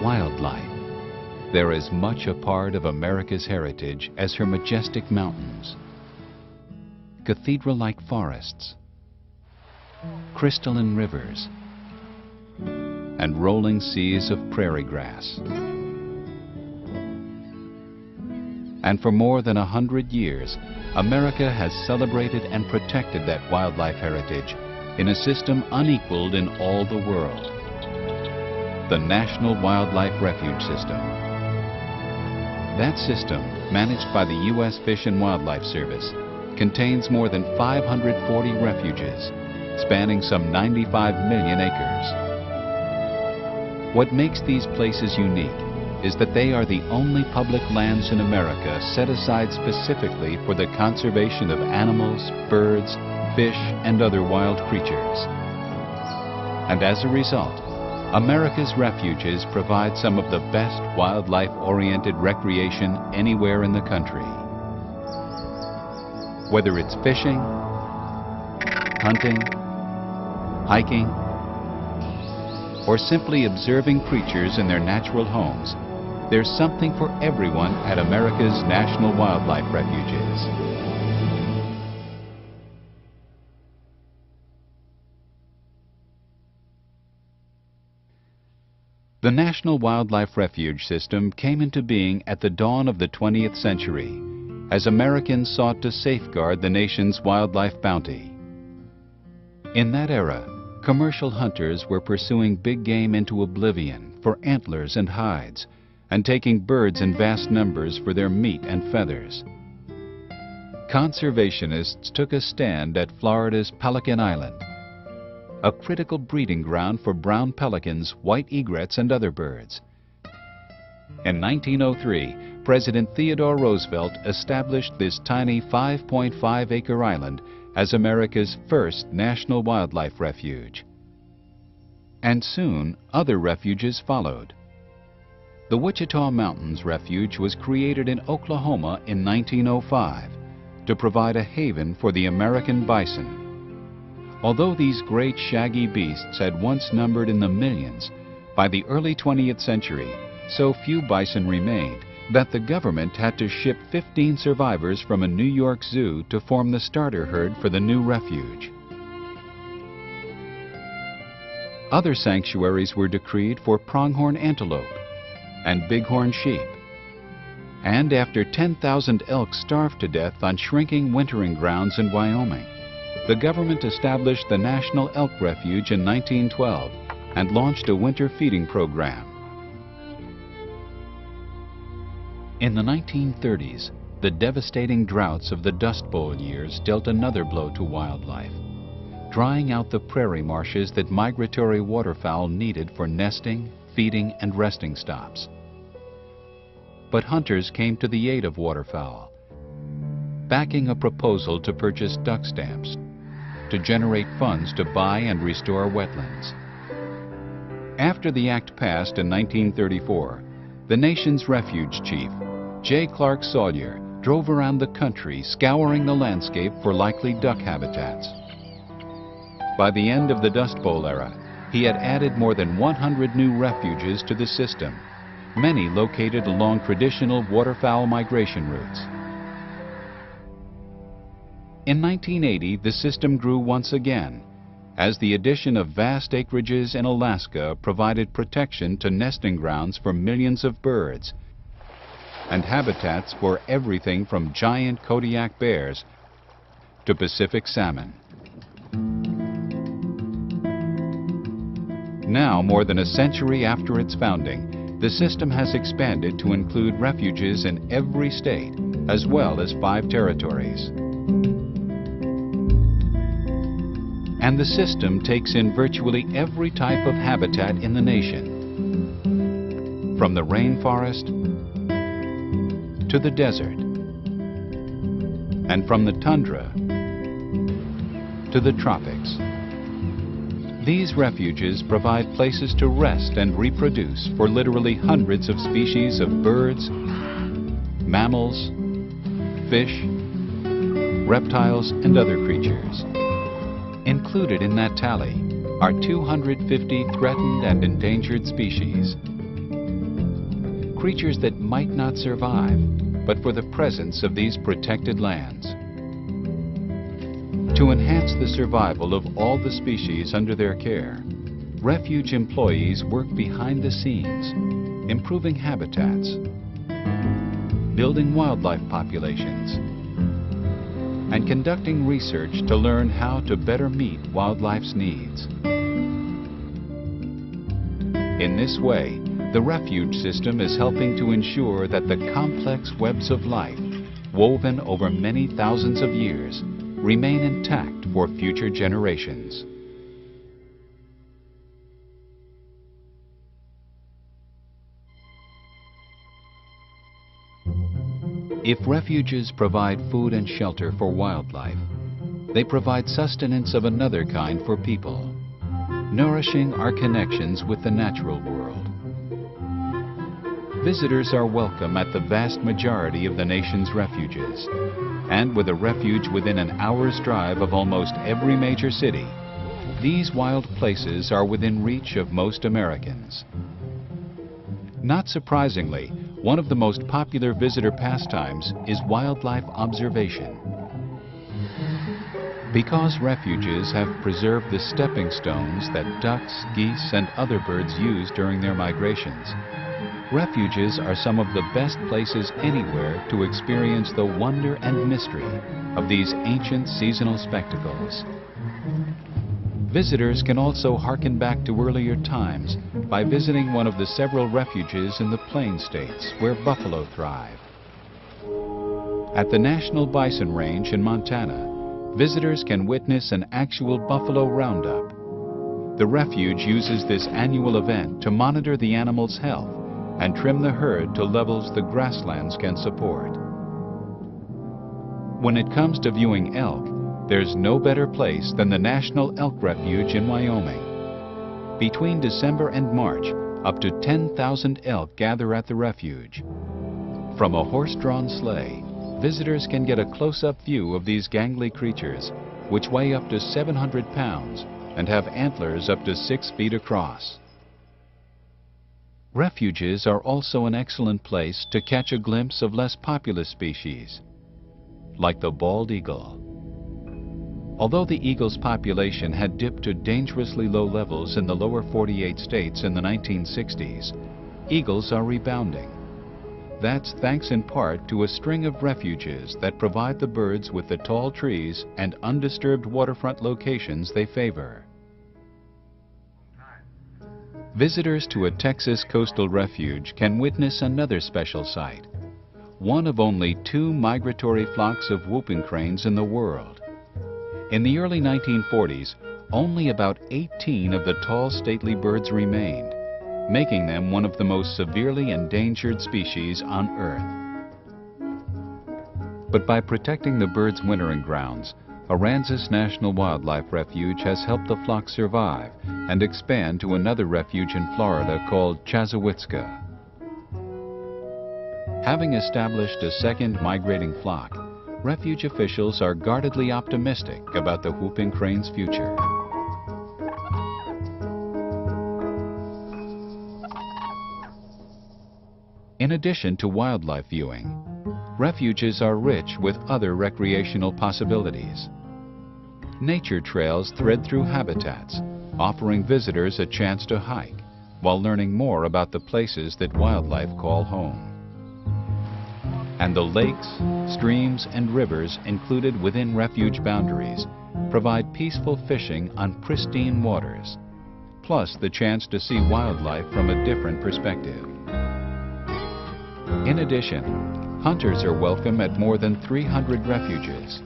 Wildlife. They're as much a part of America's heritage as her majestic mountains, cathedral-like forests, crystalline rivers, and rolling seas of prairie grass. And for more than 100 years, America has celebrated and protected that wildlife heritage in a system unequaled in all the world: the National Wildlife Refuge System. That system, managed by the U.S. Fish and Wildlife Service, contains more than 540 refuges, spanning some 95 million acres. What makes these places unique is that they are the only public lands in America set aside specifically for the conservation of animals, birds, fish, and other wild creatures. And as a result, America's refuges provide some of the best wildlife-oriented recreation anywhere in the country. Whether it's fishing, hunting, hiking, or simply observing creatures in their natural homes, there's something for everyone at America's National Wildlife Refuges. The National Wildlife Refuge System came into being at the dawn of the 20th century as Americans sought to safeguard the nation's wildlife bounty. In that era, commercial hunters were pursuing big game into oblivion for antlers and hides, and taking birds in vast numbers for their meat and feathers. Conservationists took a stand at Florida's Pelican Island, a critical breeding ground for brown pelicans, white egrets, and other birds. In 1903, President Theodore Roosevelt established this tiny 5.5-acre island as America's first national wildlife refuge. And soon, other refuges followed. The Wichita Mountains Refuge was created in Oklahoma in 1905 to provide a haven for the American bison. Although these great shaggy beasts had once numbered in the millions, by the early 20th century, so few bison remained that the government had to ship 15 survivors from a New York zoo to form the starter herd for the new refuge. Other sanctuaries were decreed for pronghorn antelope and bighorn sheep. And after 10,000 elk starved to death on shrinking wintering grounds in Wyoming, the government established the National Elk Refuge in 1912 and launched a winter feeding program. In the 1930s, the devastating droughts of the Dust Bowl years dealt another blow to wildlife, drying out the prairie marshes that migratory waterfowl needed for nesting, feeding, and resting stops. But hunters came to the aid of waterfowl, backing a proposal to purchase duck stamps to generate funds to buy and restore wetlands. After the act passed in 1934, the nation's refuge chief, J. Clark Sawyer, drove around the country scouring the landscape for likely duck habitats. By the end of the Dust Bowl era, he had added more than 100 new refuges to the system, many located along traditional waterfowl migration routes. In 1980, the system grew once again, as the addition of vast acreages in Alaska provided protection to nesting grounds for millions of birds and habitats for everything from giant Kodiak bears to Pacific salmon. Now, more than a century after its founding, the system has expanded to include refuges in every state, as well as 5 territories. And the system takes in virtually every type of habitat in the nation, from the rainforest to the desert, and from the tundra to the tropics. These refuges provide places to rest and reproduce for literally hundreds of species of birds, mammals, fish, reptiles, and other creatures. Included in that tally are 250 threatened and endangered species. creatures that might not survive, but for the presence of these protected lands. To enhance the survival of all the species under their care, refuge employees work behind the scenes, improving habitats, building wildlife populations, and conducting research to learn how to better meet wildlife's needs. In this way, the refuge system is helping to ensure that the complex webs of life, woven over many thousands of years, remain intact for future generations. If refuges provide food and shelter for wildlife, they provide sustenance of another kind for people, nourishing our connections with the natural world. Visitors are welcome at the vast majority of the nation's refuges, and with a refuge within an hour's drive of almost every major city, these wild places are within reach of most Americans. Not surprisingly, one of the most popular visitor pastimes is wildlife observation. Because refuges have preserved the stepping stones that ducks, geese, and other birds use during their migrations, refuges are some of the best places anywhere to experience the wonder and mystery of these ancient seasonal spectacles. Visitors can also harken back to earlier times by visiting one of the several refuges in the Plain States where buffalo thrive. At the National Bison Range in Montana, visitors can witness an actual buffalo roundup. The refuge uses this annual event to monitor the animal's health and trim the herd to levels the grasslands can support. When it comes to viewing elk, there's no better place than the National Elk Refuge in Wyoming. Between December and March, up to 10,000 elk gather at the refuge. From a horse-drawn sleigh, visitors can get a close-up view of these gangly creatures, which weigh up to 700 pounds and have antlers up to 6 feet across. Refuges are also an excellent place to catch a glimpse of less populous species, like the bald eagle. Although the eagle's population had dipped to dangerously low levels in the lower 48 states in the 1960s, eagles are rebounding. That's thanks in part to a string of refuges that provide the birds with the tall trees and undisturbed waterfront locations they favor. Visitors to a Texas coastal refuge can witness another special sight, one of only 2 migratory flocks of whooping cranes in the world. In the early 1940s, only about 18 of the tall, stately birds remained, making them one of the most severely endangered species on Earth. But by protecting the birds' wintering grounds, Aransas National Wildlife Refuge has helped the flock survive and expand to another refuge in Florida called Chassahowitzka. Having established a second migrating flock, refuge officials are guardedly optimistic about the whooping crane's future. In addition to wildlife viewing, refuges are rich with other recreational possibilities. Nature trails thread through habitats, offering visitors a chance to hike while learning more about the places that wildlife call home. And the lakes, streams, and rivers included within refuge boundaries provide peaceful fishing on pristine waters, plus the chance to see wildlife from a different perspective. In addition, hunters are welcome at more than 300 refuges,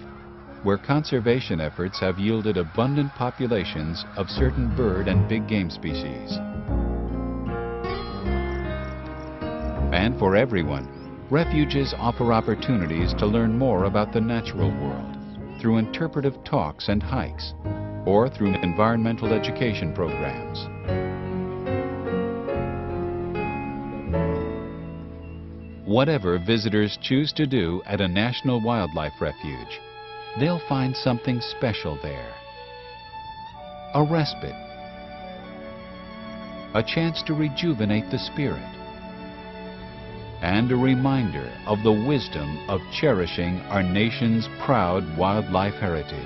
where conservation efforts have yielded abundant populations of certain bird and big game species. And for everyone, refuges offer opportunities to learn more about the natural world through interpretive talks and hikes, or through environmental education programs. Whatever visitors choose to do at a National Wildlife Refuge, they'll find something special there. A respite, a chance to rejuvenate the spirit, and a reminder of the wisdom of cherishing our nation's proud wildlife heritage.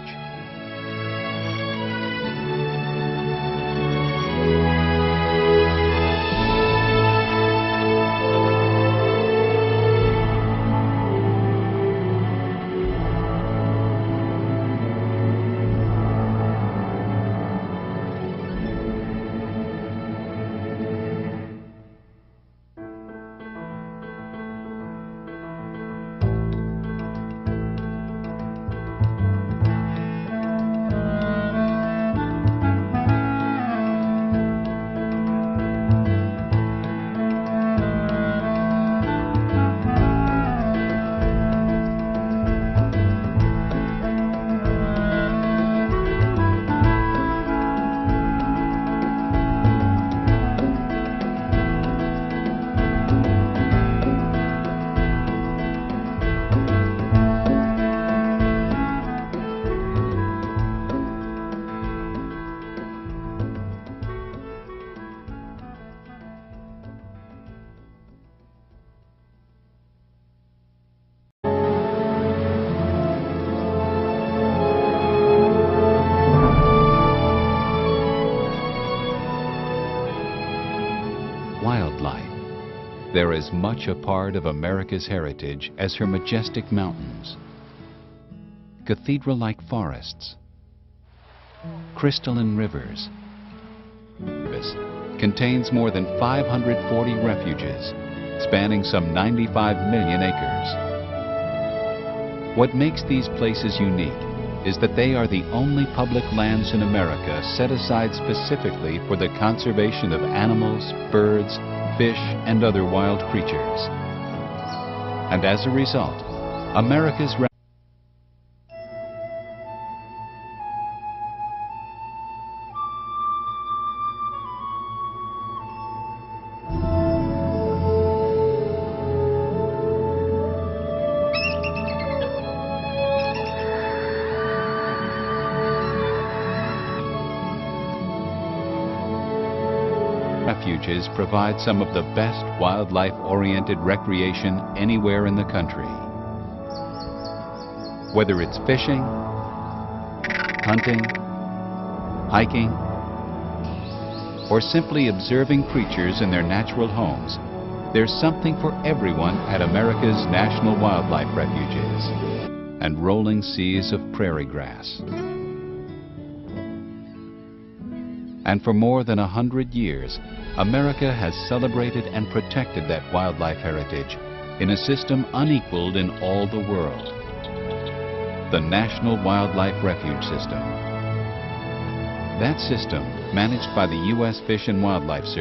Wildlife. There is much a part of America's heritage as her majestic mountains, cathedral-like forests, crystalline rivers. This contains more than 540 refuges, spanning some 95 million acres. What makes these places unique is that they are the only public lands in America set aside specifically for the conservation of animals, birds, fish, and other wild creatures. And as a result, America's refuges provide some of the best wildlife-oriented recreation anywhere in the country. Whether it's fishing, hunting, hiking, or simply observing creatures in their natural homes, there's something for everyone at America's National Wildlife Refuges and rolling seas of prairie grass. And for more than 100 years, America has celebrated and protected that wildlife heritage in a system unequaled in all the world, the National Wildlife Refuge System. That system, managed by the U.S. Fish and Wildlife Service,